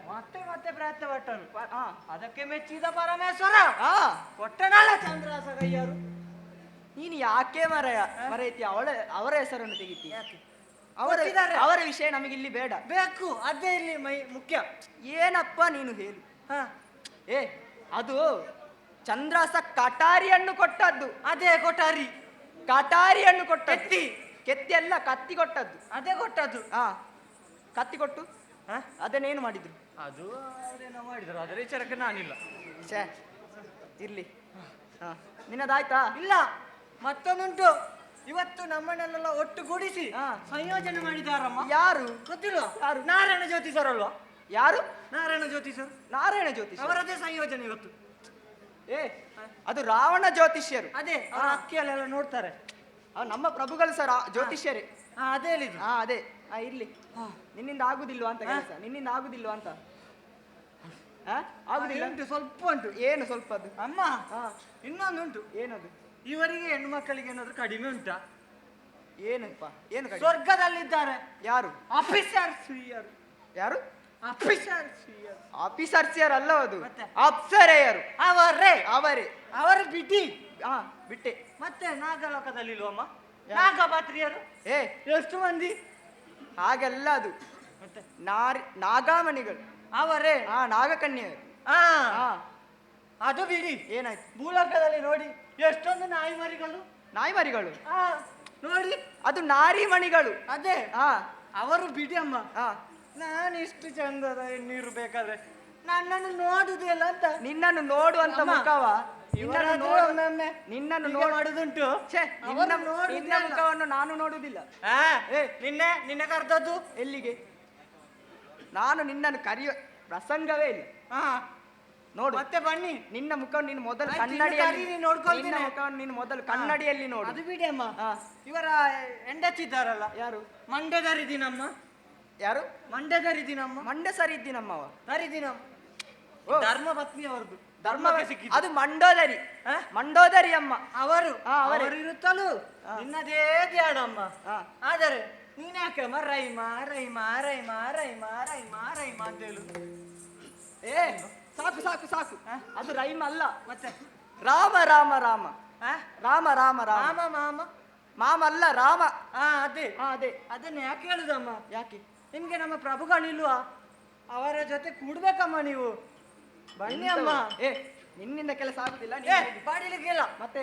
ಮತ್ತೆ ಪ್ರಯತ್ನ ಪಟ್ಟರು. ಹಾ ಅದಕ್ಕೆ ಮೆಚ್ಚಿದ ಪರಮೇಶ್ವರ ಹಾ ಕೊಟ್ಟನಲ್ಲ ಚಂದ್ರಾಸ ಕೈಯಾರು. ನೀನು ಯಾಕೆ ಮರೆಯತಿ ಅವರ ಹೆಸರನ್ನು ತೆಗಿತಿ? ಯಾಕೆ? ಅವರ ಗೊತ್ತಿದ್ದಾರೆ. ಅವರ ವಿಷಯ ನಮಗೆ ಇಲ್ಲಿ ಬೇಡ. ಬೇಕು, ಅದೇ ಇಲ್ಲಿ ಮುಖ್ಯ. ಏನಪ್ಪ ನೀನು ಹೇಳು. ಹಾ ಏ ಅದು ಚಂದ್ರಾಸ ಕಟಾರಿಯನ್ನು ಕೊಟ್ಟದ್ದು. ಅದೇ ಕೊಟ್ಟಾರಿ. ಕಟಾರಿಯನ್ನು ಕೊಟ್ಟದ್ದು. ಕೆತ್ತಿ. ಕೆತ್ತಿ ಅಲ್ಲ, ಕತ್ತಿ ಕೊಟ್ಟದ್ದು. ಅದೇ ಕೊಟ್ಟದ್ದು. ಹಾ ಕತ್ತಿ ಕೊಟ್ಟು ಹಾ? ಅದನ್ನೇನು ಮಾಡಿದ್ರು? ಅದು ಅವರೇನೋ ಮಾಡಿದ್ರು, ಅದರ ವಿಚಾರಕ್ಕೆ ನಾನಿಲ್ಲ. ಛೇ ಇರ್ಲಿ. ಹಾ ನಿನ್ನದಾಯ್ತಾ? ಇಲ್ಲ, ಮತ್ತೊಂದುಂಟು. ಇವತ್ತು ನಮ್ಮನ್ನೆಲ್ಲ ಒಟ್ಟುಗೂಡಿಸಿ ಹಾ. ಸಂಯೋಜನೆ ಮಾಡಿದಾರಮ್ಮ. ಯಾರು? ಗೊತ್ತಿಲ್ವಾ? ಯಾರು? ನಾರಾಯಣ ಜ್ಯೋತಿಷರಲ್ವಾ? ಯಾರು? ನಾರಾಯಣ ಜ್ಯೋತಿಷರು. ನಾರಾಯಣ ಜ್ಯೋತಿಷ. ಅವರದೇ ಸಂಯೋಜನೆ ಇವತ್ತು. ಏ ಅದು ರಾವಣ ಜ್ಯೋತಿಷ್ಯರು. ಅದೇ ಅವರ ಅಕ್ಕಿಯಲ್ಲೆಲ್ಲ ನೋಡ್ತಾರೆ. ನಮ್ಮ ಪ್ರಭುಗಳು ಸರ್ ಜ್ಯೋತಿಷ್ಯರೇ. ಹಾ ಅದೇ ಹೇಳಿದ್ರು. ಹಾ ಅದೇ. ಇರ್ಲಿ. ನಿನ್ನಿಂದ ಆಗುದಿಲ್ವಾ ಅಂತ ಕೆಲಸ? ನಿನ್ನಿಂದ ಆಗುದಿಲ್ವಾ ಅಂತ? ಆಗುದಿಲ್ಲ. ಉಂಟು, ಸ್ವಲ್ಪ ಉಂಟು. ಏನು ಸ್ವಲ್ಪ? ಅದು ಅಮ್ಮ ಹಾ ಇನ್ನೊಂದುಂಟು. ಏನದು? ಇವರಿಗೆ ಹೆಣ್ಣು ಮಕ್ಕಳಿಗೆ ಏನಾದ್ರು ಕಡಿಮೆ ಉಂಟಾ? ಏನಪ್ಪ? ಏನು ಕಡಿಮೆ? ಸ್ವರ್ಗದಲ್ಲಿದ್ದಾರೆ ಯಾರು? ಆಫೀಸರ್ಸ್. ಯಾರು? ಆಫೀಸರ್ಸ್. ಆಫೀಸರ್ಸಿಯರ್ ಅಲ್ಲ ಅದು, ಮತ್ತೆ? ಅಪ್ಸರೆಯರು. ಅವರೇ ಅವರೇ. ಅವರ ಬಿಡಿ. ಹಾ ಬಿಟ್ಟೆ. ಮತ್ತೆ ನಾಗಲೋಕದಲ್ಲಿಲ್ವಮ್ಮ ನಾಗಪಾತ್ರಿಯರು? ಏ ಎಷ್ಟು ಮಂದಿ? ಹಾಗೆಲ್ಲ ಅದು ಮತ್ತೆ ನಾಗಾಮಣಿಗಳು. ಅವರೇ ನಾಗಕನ್ಯರು. ಹಾ ಹಾ ಅದು ಬಿಡಿ. ಏನಾಯ್ತು? ಭೂಲೋಕದಲ್ಲಿ ನೋಡಿ ಎಷ್ಟೊಂದು ನಾಯಿ ಮರಿಗಳು. ನಾಯಿ ಮರಿಗಳು? ಹಾ ನೋಡಿ, ಅದು ನಾರಿ ಮಣಿಗಳು. ಅದೇ ಹಾ ಅವರು ಬಿಡಿ ಅಮ್ಮ. ಹಾ ನಾನು ಇಷ್ಟು ಚಂದದ ಹೆಣ್ಣಿರು ಬೇಕಾದ್ರೆ ನನ್ನನ್ನು ನೋಡುದಿಲ್ಲ ಅಂತ. ನಿನ್ನನ್ನು ನೋಡುವಂತ ಅಮ್ಮ, ಮುಖವ ಇವರಾದ್ರೂ ಒಮ್ಮೊಮ್ಮೆ ನಿನ್ನನ್ನು ಹೀಗೆ ಮಾಡುದುಂಟು. ಛೇ, ಅವರು ನಿನ್ನ ನೋಡುದಿಲ್ಲ. ಮುಖವನ್ನು ನಾನು ನೋಡುವುದಿಲ್ಲ. ನಿನ್ನೆ ಕರೆದದ್ದು ಎಲ್ಲಿಗೆ? ನಾನು ನಿನ್ನನ್ನು ಕರೆಯುವ ಪ್ರಸಂಗವೇ ಇಲ್ಲ. ಹಾ ನೋಡು ಮತ್ತೆ ಬನ್ನಿ. ನಿನ್ನ ಮುಖವನ್ನು ನೀನು ಮೊದಲು ಆಯ್ತು, ಇನ್ನು ಕನ್ನಡಿಯಲ್ಲಿ ಕರೀರಿ, ನೋಡ್ಕೊಳ್ತೀನಿ. ನಿನ್ನ ಮುಖವನ್ನು ನೀನು ಮೊದಲು ಕನ್ನಡಿಯಲ್ಲಿ ನೋಡು. ಅದು ಬಿಡಿ ಅಮ್ಮ. ಹಾ. ಇವರ ಹೆಂಡತಿದ್ದಾರಲ್ಲ, ಯಾರು? ಮಂಡ್ಯದರಿದ್ದೀನಮ್ಮ. ಯಾರು? ಮಂಡ್ಯದರಿದ್ದೀನಮ್ಮ. ಮಂಡ್ಯ ಸರಿ ಇದ್ದೀನಮ್ಮವ. ದರಿದ್ದೀನಮ್ಮ. ಓ. ಧರ್ಮ ಪತ್ನಿ ಅವರದು. ಧರ್ಮ ಧರ್ಮಕ್ಕೆ ಸಿಕ್ಕಿದ್ದು. ಅದು ಮಂಡೋದರಿ. ಹಾ? ಮಂಡೋದರಿ ಅಮ್ಮ. ಅವರು ಹಾ, ಅವರೇ. ಅವರಿರುತ್ತಲೂ ಹಾ. ನಿನ್ನದೇ ಧ್ಯಾನಮ್ಮ. ಹಾ. ಆದರೆ ನೀನ್ಯಾಕಮ್ಮ ರೈಮ ರೈಮ ರೈಮ ರೈಮ ರೈಮ ರೈಮ ಅಂತ ಹೇಳು. ಏ ಸಾಕು ಸಾಕು ಸಾಕು. ಅದು ರೈಮ್ ಅಲ್ಲ. ಮತ್ತೆ ರಾಮ ರಾಮ ರಾಮ ಆ? ರಾಮ ರಾಮ ರಾಮ. ಮಾಮ ಮಾಮ. ಮಾಮ ಅಲ್ಲ ರಾಮ. ಅದೇ ಅದೇ. ಅದನ್ನ ಯಾಕೆ ಹೇಳುದಮ್ಮ? ಯಾಕೆ? ನಿಮ್ಗೆ ನಮ್ಮ ಪ್ರಭುಗಳಿಲ್ವಾ? ಅವರ ಜೊತೆ ಕೂಡ್ಬೇಕಮ್ಮ ನೀವು. ಬನ್ನಿ ಅಮ್ಮ. ಏ ನಿನ್ನಿಂದ ಕೆಲಸ ಆಗುದಿಲ್ಲ. ಏ ಬಾಡಿಲಿಕ್ಕಿಲ್ಲ. ಮತ್ತೆ